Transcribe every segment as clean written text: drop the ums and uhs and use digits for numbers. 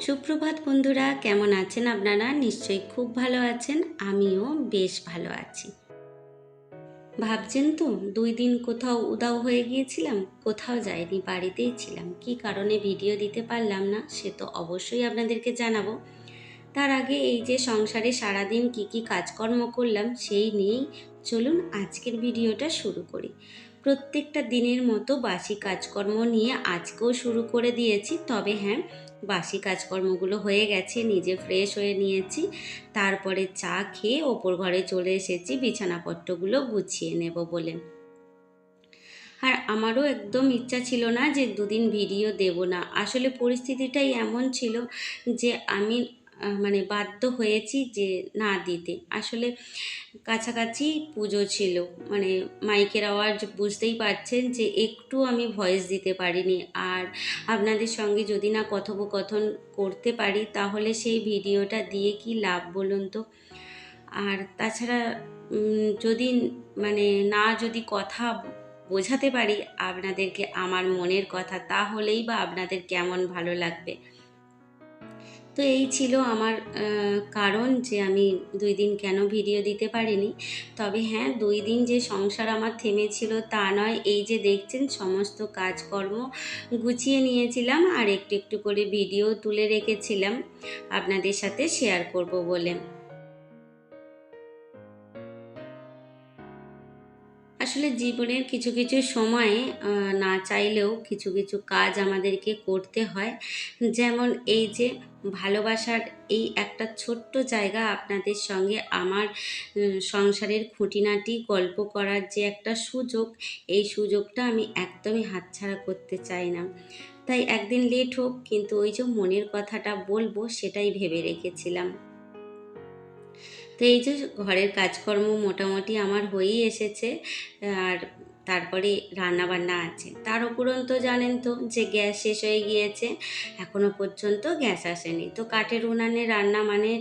সুপ্রভাত বন্ধুরা, কেমন আছেন আপনারা? নিশ্চয়ই খুব ভালো আছেন। আমিও বেশ ভালো আছি। ভাবছেন তো 2 দিন কোথাও উধাও হয়ে গিয়েছিলাম। কোথাও যাইনি, বাড়িতেই ছিলাম। কি কারণে ভিডিও দিতে পারলাম না সে তো অবশ্যই আপনাদেরকে জানাবো। তার আগে এই যে সংসারে সারাদিন কি কি কাজকর্ম করলাম সেই নিয়েই চলুন আজকের ভিডিওটা শুরু করি। প্রত্যেকটা দিনের মতো বাসি কাজকর্ম নিয়ে আজকেও শুরু করে দিয়েছি। তবে হ্যাঁ, বাসি কাজকর্মগুলো হয়ে গেছে, নিজে ফ্রেশ হয়ে নিয়েছি। তারপরে চা খেয়ে ওপর ঘরে চলে এসেছি বিছানাপত্রগুলো গুছিয়ে নেব বলে। আর আমারও একদম ইচ্ছা ছিল না যে 2 দিন ভিডিও দেব না। আসলে পরিস্থিতিটাই এমন ছিল যে আমি মানে বাধ্য হয়েছি যে না দিতে। আসলে কাছাকাছি পুজো ছিল, মানে মাইকের আওয়াজ বুঝতেই পারছেন যে একটু আমি ভয়েস দিতে পারিনি। আর আপনাদের সঙ্গে যদি না কথোপকথন করতে পারি তাহলে সেই ভিডিওটা দিয়ে কি লাভ বলুন তো। আর তাছাড়া যদি মানে না যদি কথা বোঝাতে পারি আপনাদেরকে আমার মনের কথা, তাহলেই বা আপনাদের কেমন ভালো লাগবে। তো এই ছিল আমার কারণ যে আমি 2 দিন কেন ভিডিও দিতে পারিনি। তবে হ্যাঁ, 2 দিন যে সংসার আমার থেমেছিল তা নয়। এই যে দেখছেন সমস্ত কাজকর্ম গুছিয়ে নিয়েছিলাম আর একটু একটু করে ভিডিও তুলে রেখেছিলাম আপনাদের সাথে শেয়ার করব বলে। আসলে জীবনের কিছু কিছু সময়ে না চাইলেও কিছু কিছু কাজ আমাদেরকে করতে হয়। যেমন এই যে ভালোবাসার এই একটা ছোট্ট জায়গা আপনাদের সঙ্গে আমার সংসারের খুঁটিনাটি গল্প করার যে একটা সুযোগ, এই সুযোগটা আমি একদমই হাতছাড়া করতে চাই না। তাই একদিন লেট হোক, কিন্তু ওই যে মনের কথাটা বলবো সেটাই ভেবে রেখেছিলাম। তো এই যে ঘরের কাজকর্ম মোটামুটি আমার হয়েই এসেছে। আর তারপরে রান্নাবান্না আছে। তার উপরন্তু জানেন তো যে গ্যাস শেষ হয়ে গিয়েছে, এখনো পর্যন্ত গ্যাস আসেনি। তো কাঠের উনানে রান্না মানে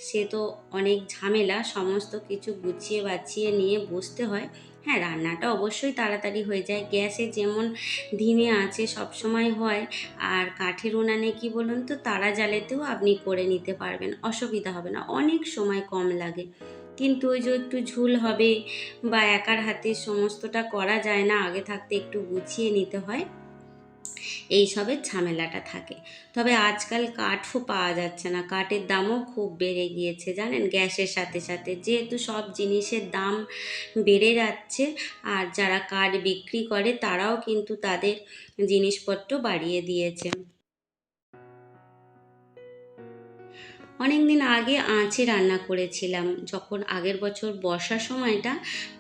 সে তো অনেক ঝামেলা, সমস্ত কিছু গুছিয়ে বাছিয়ে নিয়ে বসতে হয়। হ্যাঁ, রান্নাটা অবশ্যই তাড়াতাড়ি হয়ে যায়, গ্যাসে যেমন ধিমে আছে সবসময় হয়। আর কাঠের উনানে কি বলুন তো, তারা জ্বালাতেও আপনি করে নিতে পারবেন, অসুবিধা হবে না, অনেক সময় কম লাগে। কিন্তু ওই যে একটু ঝুল হবে বা একার হাতে সমস্তটা করা যায় না, আগে থাকতে একটু গুছিয়ে নিতে হয়, এইসবের ঝামেলাটা থাকে। তবে আজকাল কাঠও পাওয়া যাচ্ছে না, কাঠের দামও খুব বেড়ে গিয়েছে জানেন, গ্যাসের সাথে সাথে যেহেতু সব জিনিসের দাম বেড়ে যাচ্ছে। আর যারা কাঠ বিক্রি করে তারাও কিন্তু তাদের জিনিসপত্র বাড়িয়ে দিয়েছে। অনেক দিন আগে আঁচে রান্না করেছিলাম, যখন আগের বছর বর্ষার সময়টা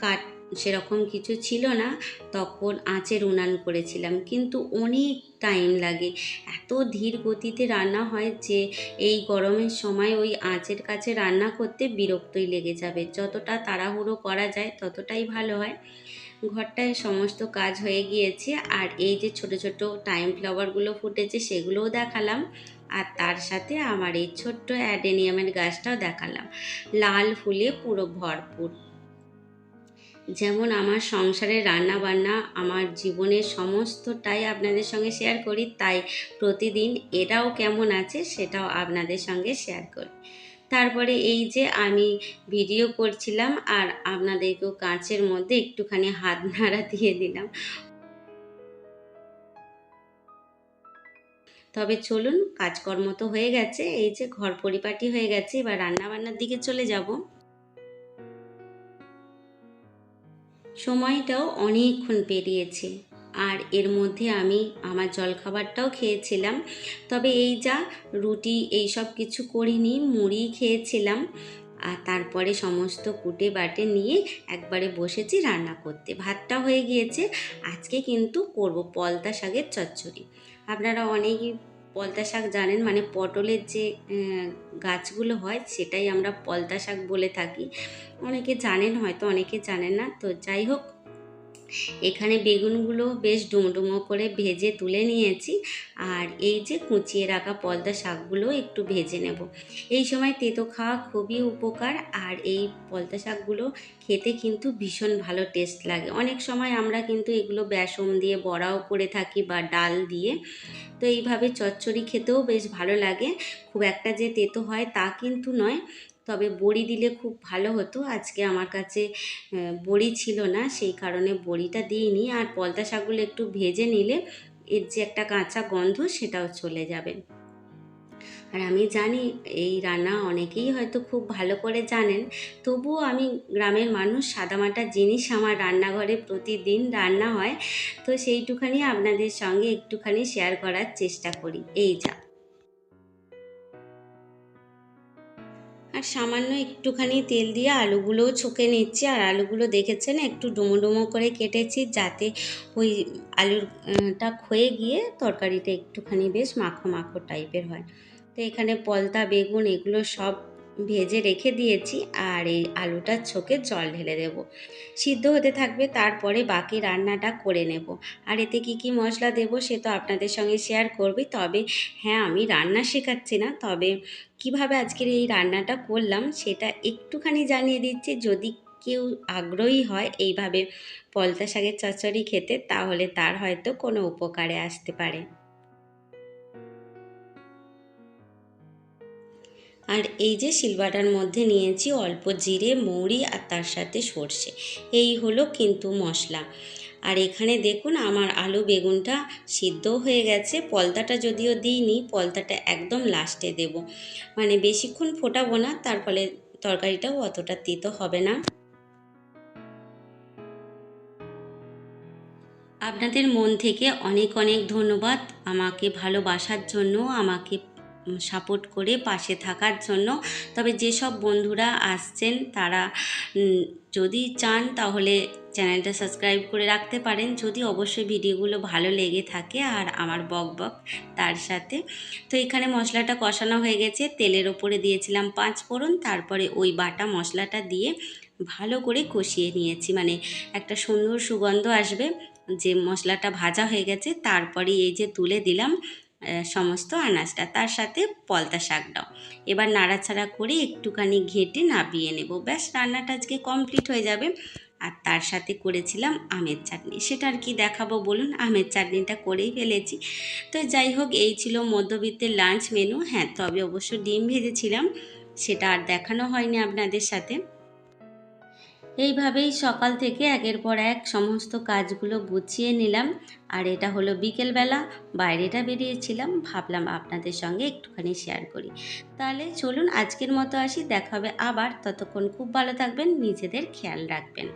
কাঠ সেরকম কিছু ছিল না, তখন আঁচের উনান করেছিলাম। কিন্তু অনেক টাইম লাগে, এত ধীর গতিতে রান্না হয় যে এই গরমের সময় ওই আঁচের কাছে রান্না করতে বিরক্তই লেগে যাবে। যতটা তাড়াহুড়ো করা যায় ততটাই ভালো হয়। ঘরটায় সমস্ত কাজ হয়ে গিয়েছে। আর এই যে ছোট ছোট টাইম ফ্লাওয়ারগুলো ফুটেছে সেগুলোও দেখালাম। আর তার সাথে আমার এই ছোট্ট অ্যাডেনিয়ামের গাছটাও দেখালাম, লাল ফুলে পুরো ভরপুর। যেমন আমার সংসারের রান্না বান্না আমার জীবনের সমস্তটাই আপনাদের সঙ্গে শেয়ার করি, তাই প্রতিদিন এটাও কেমন আছে সেটাও আপনাদের সঙ্গে শেয়ার করি। তারপরে এই যে আমি ভিডিও করছিলাম আর আপনাদেরকেও কাঁচের মধ্যে একটুখানি হাত নাড়া দিয়ে দিলাম। তবে চলুন, কাজকর্ম তো হয়ে গেছে, এই যে ঘর পরিপাটি হয়ে গেছে, এবার রান্না বান্নার দিকে চলে যাব। সময়টাও অনেকক্ষণ পেরিয়েছে। আর এর মধ্যে আমি আমার জলখাবারটাও খেয়েছিলাম। তবে এই যা রুটি এইসব কিছু করিনি, মুড়ি খেয়েছিলাম। আর তারপরে সমস্ত কুটে বাটে নিয়ে একবারে বসেছি রান্না করতে। ভাতটা হয়ে গিয়েছে। আজকে কিন্তু করব পলতা শাকের চচ্চড়ি। আপনারা অনেকেই পলতা শাক জানেন, মানে পটলের যে গাছগুলো হয় সেটাই আমরা পলতা শাক বলে থাকি। অনেকে জানেন হয়তো, অনেকে জানেন না। তো যাই হোক, এখানে বেগুনগুলো বেশ ডুমো করে ভেজে তুলে নিয়েছি। আর এই যে কুচিয়ে রাখা পলতা শাকগুলো একটু ভেজে নেব। এই সময় তেতো খাওয়া খুবই উপকার। আর এই পলতা শাকগুলো খেতে কিন্তু ভীষণ ভালো টেস্ট লাগে। অনেক সময় আমরা কিন্তু এগুলো বেসন দিয়ে বড়াও করে থাকি বা ডাল দিয়ে। তো এইভাবে চচ্চড়ি খেতেও বেশ ভালো লাগে। খুব একটা যে তেতো হয় তা কিন্তু নয়, তবে বড়ি দিলে খুব ভালো হতো। আজকে আমার কাছে বড়ি ছিল না, সেই কারণে বড়িটা দিইনি। আর পলতা শাকগুলো একটু ভেজে নিলে এর যে একটা কাঁচা গন্ধ সেটাও চলে যাবে। আর আমি জানি এই রান্না অনেকেই হয়তো খুব ভালো করে জানেন, তবুও আমি গ্রামের মানুষ, সাদামাটা জিনিস আমার রান্নাঘরে প্রতিদিন রান্না হয়, তো সেইটুখানি আপনাদের সঙ্গে একটুখানি শেয়ার করার চেষ্টা করি। এই যা, আর সামান্য একটুখানি তেল দিয়ে আলুগুলোও ছকে নিচ্ছি। আর আলুগুলো দেখেছেন একটু ডুমো ডুমো করে কেটেছি, যাতে ওই আলুরটা ক্ষয়ে গিয়ে তরকারিটা একটুখানি বেশ মাখো মাখো টাইপের হয়। তো এখানে পলতা বেগুন এগুলো সব ভেজে রেখে দিয়েছি। আর এই আলুটার ছোকে জল ঢেলে দেব, সিদ্ধ হতে থাকবে, তারপরে বাকি রান্নাটা করে নেব। আর এতে কি কি মশলা দেব সে তো আপনাদের সঙ্গে শেয়ার করবি। তবে হ্যাঁ, আমি রান্না শেখাচ্ছি না, তবে কিভাবে আজকের এই রান্নাটা করলাম সেটা একটুখানি জানিয়ে দিচ্ছি। যদি কেউ আগ্রহী হয় এইভাবে পলতা শাকের চচ্চড়ি খেতে, তাহলে তার হয়তো কোনো উপকারে আসতে পারে। আর এই যে শিলবাটার মধ্যে নিয়েছি অল্প জিরে, মৌরি আর তার সাথে সর্ষে, এই হলো কিন্তু মশলা। আর এখানে দেখুন আমার আলু বেগুনটা সিদ্ধ হয়ে গেছে। পলতাটা যদিও দিইনি, পলতাটা একদম লাস্টে দেব, মানে বেশিক্ষণ ফোটাবো না, তার ফলে তরকারিটাও অতটা তেতো হবে না। আপনাদের মন থেকে অনেক অনেক ধন্যবাদ আমাকে ভালোবাসার জন্য, আমাকে সাপোর্ট করে পাশে থাকার জন্য। তবে যেসব বন্ধুরা আসছেন তারা যদি চান তাহলে চ্যানেলটা সাবস্ক্রাইব করে রাখতে পারেন, যদি অবশ্যই ভিডিওগুলো ভালো লেগে থাকে আর আমার বক বক তার সাথে। তো এখানে মশলাটা কষানো হয়ে গেছে, তেলের ওপরে দিয়েছিলাম 5 ফোড়ন, তারপরে ওই বাটা মশলাটা দিয়ে ভালো করে কষিয়ে নিয়েছি, মানে একটা সুন্দর সুগন্ধ আসবে যে মশলাটা ভাজা হয়ে গেছে। তারপরে এই যে তুলে দিলাম সমস্ত আনাজটা, তার সাথে পলতা শাকটাও। এবার নাড়াচাড়া করে একটুখানি ঘেঁটে নাবিয়ে নেব, ব্যাস রান্নাটা আজকে কমপ্লিট হয়ে যাবে। আর তার সাথে করেছিলাম আমের চাটনি, সেটা আর কি দেখাবো বলুন, আমের চাটনিটা করেই ফেলেছি। তো যাই হোক, এই ছিল মধ্যবিত্তের লাঞ্চ মেনু। হ্যাঁ, তবে অবশ্য ডিম ভেজেছিলাম, সেটা আর দেখানো হয়নি আপনাদের সাথে। এইভাবেই সকাল থেকে একের পর এক সমস্ত কাজগুলো গুছিয়ে নিলাম। আর এটা হলো বিকেলবেলা, বাইরেটা বেরিয়েছিলাম, ভাবলাম আপনাদের সঙ্গে একটুখানি শেয়ার করি। তাহলে চলুন আজকের মতো আসি, দেখা হবে আবার। ততক্ষণ খুব ভালো থাকবেন, নিজেদের খেয়াল রাখবেন।